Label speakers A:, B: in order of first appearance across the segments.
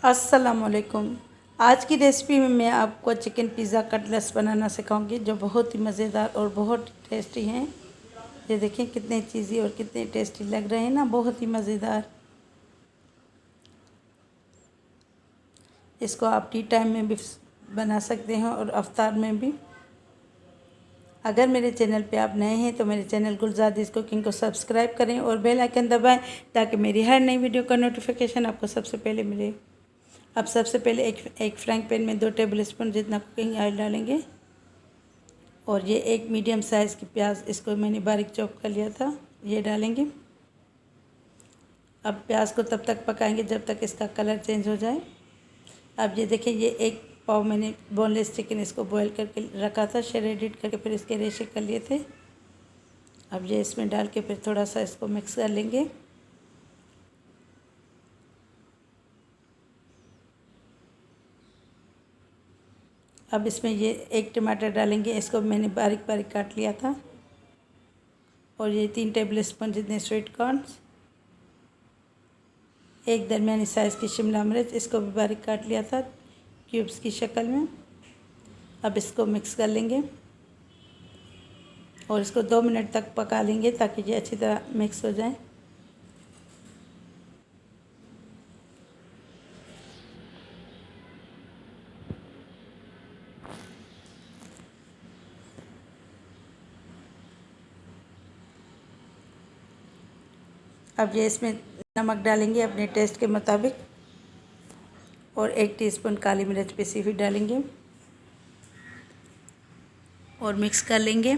A: अस्सलामुअलैकुम। आज की रेसिपी में मैं आपको चिकन पिज़्ज़ा कटलेट्स बनाना सिखाऊंगी जो बहुत ही मज़ेदार और बहुत टेस्टी हैं। ये देखें कितने चीज़ी और कितने टेस्टी लग रहे हैं ना, बहुत ही मज़ेदार। इसको आप टी टाइम में भी बना सकते हैं और अफ्तार में भी। अगर मेरे चैनल पे आप नए हैं तो मेरे चैनल गुलजादिस कुकिंग को सब्सक्राइब करें और बेल आइकन दबाएं ताकि मेरी हर नई वीडियो का नोटिफिकेशन आपको सबसे पहले मिले। अब सबसे पहले एक फ्राइंग पैन में 2 टेबल स्पून जितना कुकिंग ऑयल डालेंगे और ये एक मीडियम साइज़ की प्याज, इसको मैंने बारीक चॉप कर लिया था, ये डालेंगे। अब प्याज को तब तक पकाएंगे जब तक इसका कलर चेंज हो जाए। अब ये देखें, ये एक पाव मैंने बोनलेस चिकन इसको बॉईल करके रखा था, श्रेडेड करके फिर इसके रेशे कर लिए थे। अब ये इसमें डाल के फिर थोड़ा सा इसको मिक्स कर लेंगे। अब इसमें ये एक टमाटर डालेंगे, इसको मैंने बारीक बारीक काट लिया था। और ये 3 टेबल स्पून जितने स्वीट कॉर्न्स, एक दरमियानी साइज़ की शिमला मिर्च, इसको भी बारीक काट लिया था क्यूब्स की शक्ल में। अब इसको मिक्स कर लेंगे और इसको 2 मिनट तक पका लेंगे ताकि ये अच्छी तरह मिक्स हो जाए। अब ये इसमें नमक डालेंगे अपने टेस्ट के मुताबिक और 1 टीस्पून काली मिर्च पिसी हुई डालेंगे और मिक्स कर लेंगे।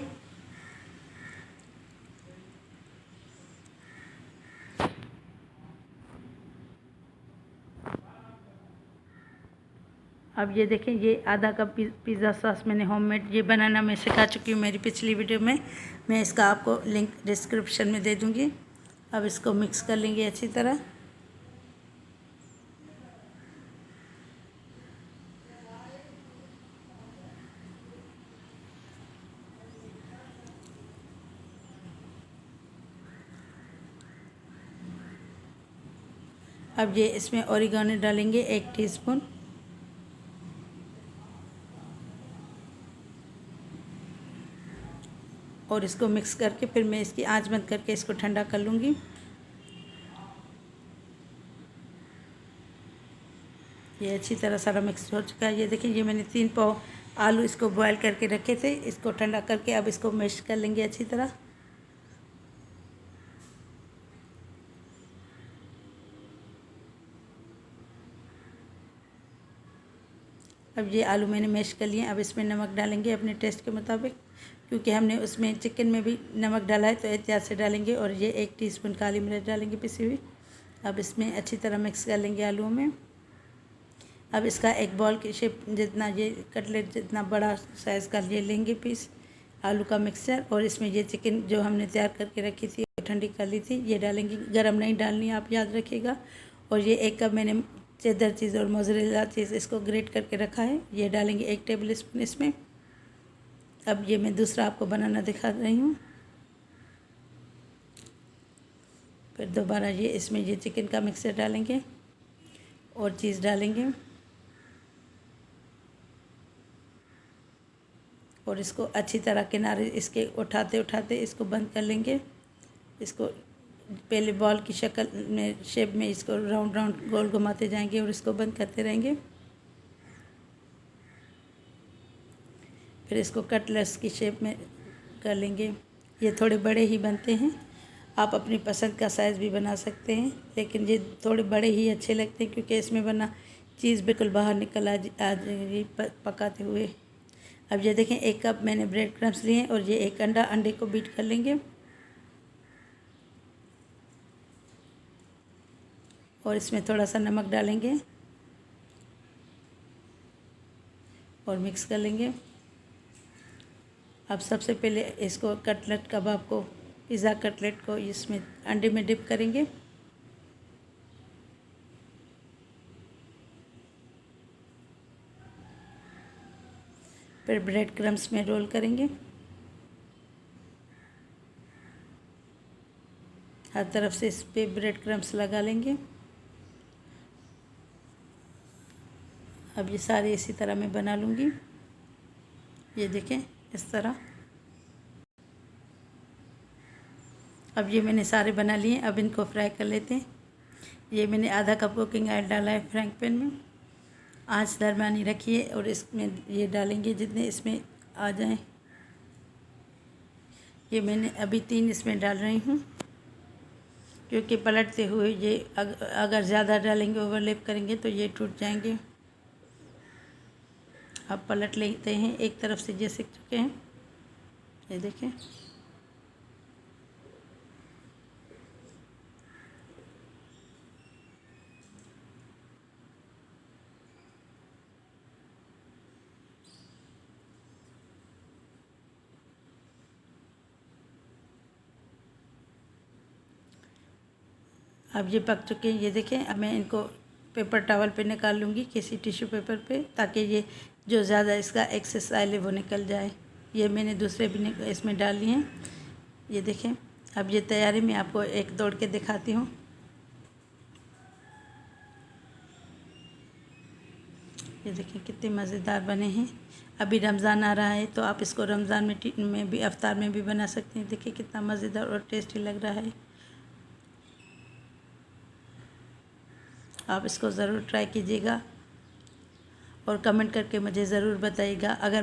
A: अब ये देखें, ये आधा कप पिज़्ज़ा सॉस मैंने होममेड ये बनाना मैं सिखा चुकी हूँ मेरी पिछली वीडियो में। मैं इसका आपको लिंक डिस्क्रिप्शन में दे दूँगी। अब इसको मिक्स कर लेंगे अच्छी तरह। अब ये इसमें ओरिगानो डालेंगे 1 टीस्पून और इसको मिक्स करके फिर मैं इसकी आंच बंद करके इसको ठंडा कर लूँगी। ये अच्छी तरह सारा मिक्स हो चुका है। ये देखिए, ये मैंने 3 पाव आलू इसको बॉयल करके रखे थे, इसको ठंडा करके अब इसको मैश कर लेंगे अच्छी तरह। अब ये आलू मैंने मैश कर लिए। अब इसमें नमक डालेंगे अपने टेस्ट के मुताबिक, क्योंकि हमने उसमें चिकन में भी नमक डाला है तो एहतियात से डालेंगे। और ये 1 टीस्पून काली मिर्च डालेंगे पिसी हुई। अब इसमें अच्छी तरह मिक्स कर लेंगे आलूओं में। अब इसका एक बॉल की शेप जितना, ये कटलेट जितना बड़ा साइज़ का ये लेंगे पीस आलू का मिक्सचर और इसमें ये चिकन जो हमने तैयार करके रखी थी ठंडी कर ली थी ये डालेंगे। गरम नहीं डालनी, आप याद रखिएगा। और ये 1 कप मैंने चेदर चीज़ और मोज़रेला चीज़ इसको ग्रेट करके रखा है, ये डालेंगे 1 टेबल स्पून इसमें। अब ये मैं दूसरा आपको बनाना दिखा रही हूँ। फिर दोबारा ये इसमें ये चिकन का मिक्सचर डालेंगे और चीज़ डालेंगे और इसको अच्छी तरह किनारे इसके उठाते उठाते इसको बंद कर लेंगे। इसको पहले बॉल की शक्ल में शेप में इसको राउंड राउंड गोल घुमाते जाएंगे और इसको बंद करते रहेंगे। फिर इसको कटलेट्स की शेप में कर लेंगे। ये थोड़े बड़े ही बनते हैं, आप अपनी पसंद का साइज़ भी बना सकते हैं, लेकिन ये थोड़े बड़े ही अच्छे लगते हैं क्योंकि इसमें बना चीज़ बिल्कुल बाहर निकल आ जाएगी पकाते हुए। अब ये देखें, 1 कप मैंने ब्रेड क्रम्स लिए और ये 1 अंडे को बीट कर लेंगे और इसमें थोड़ा सा नमक डालेंगे और मिक्स कर लेंगे। अब सबसे पहले इसको कटलेट कबाब को, पिज़्ज़ा कटलेट को इसमें अंडे में डिप करेंगे। फिर ब्रेड क्रम्स में रोल करेंगे, हर तरफ से इस पे ब्रेड क्रम्स लगा लेंगे अब ये सारे इसी तरह मैं बना लूँगी। ये देखें इस तरह। अब ये मैंने सारे बना लिए। अब इनको फ्राई कर लेते हैं। ये मैंने आधा कप कुकिंग ऑयल डाला है फ्राइंग पैन में। आंच दरमियानी रखिए और इसमें ये डालेंगे जितने इसमें आ जाएं। ये मैंने अभी 3 इसमें डाल रही हूँ, क्योंकि पलटते हुए ये अगर ज़्यादा डालेंगे, ओवरलैप करेंगे तो ये टूट जाएंगे। अब पलट लेते हैं, एक तरफ से ये सीख चुके हैं। ये देखें। अब ये पक चुके हैं। ये देखें। अब मैं इनको पेपर टॉवल पे निकाल लूँगी, किसी टिश्यू पेपर पे, ताकि ये जो ज़्यादा इसका एक्सेस ऑयल है वो निकल जाए। ये मैंने दूसरे भी इसमें डाल लिए हैं। ये देखें। अब ये तैयारी मैं आपको एक तोड़ के दिखाती हूँ। ये देखें कितने मज़ेदार बने हैं। अभी रमज़ान आ रहा है तो आप इसको रमज़ान में भी, इफ्तार में भी बना सकते हैं। देखिए कितना मज़ेदार और टेस्टी लग रहा है। आप इसको ज़रूर ट्राई कीजिएगा और कमेंट करके मुझे ज़रूर बताइएगा। अगर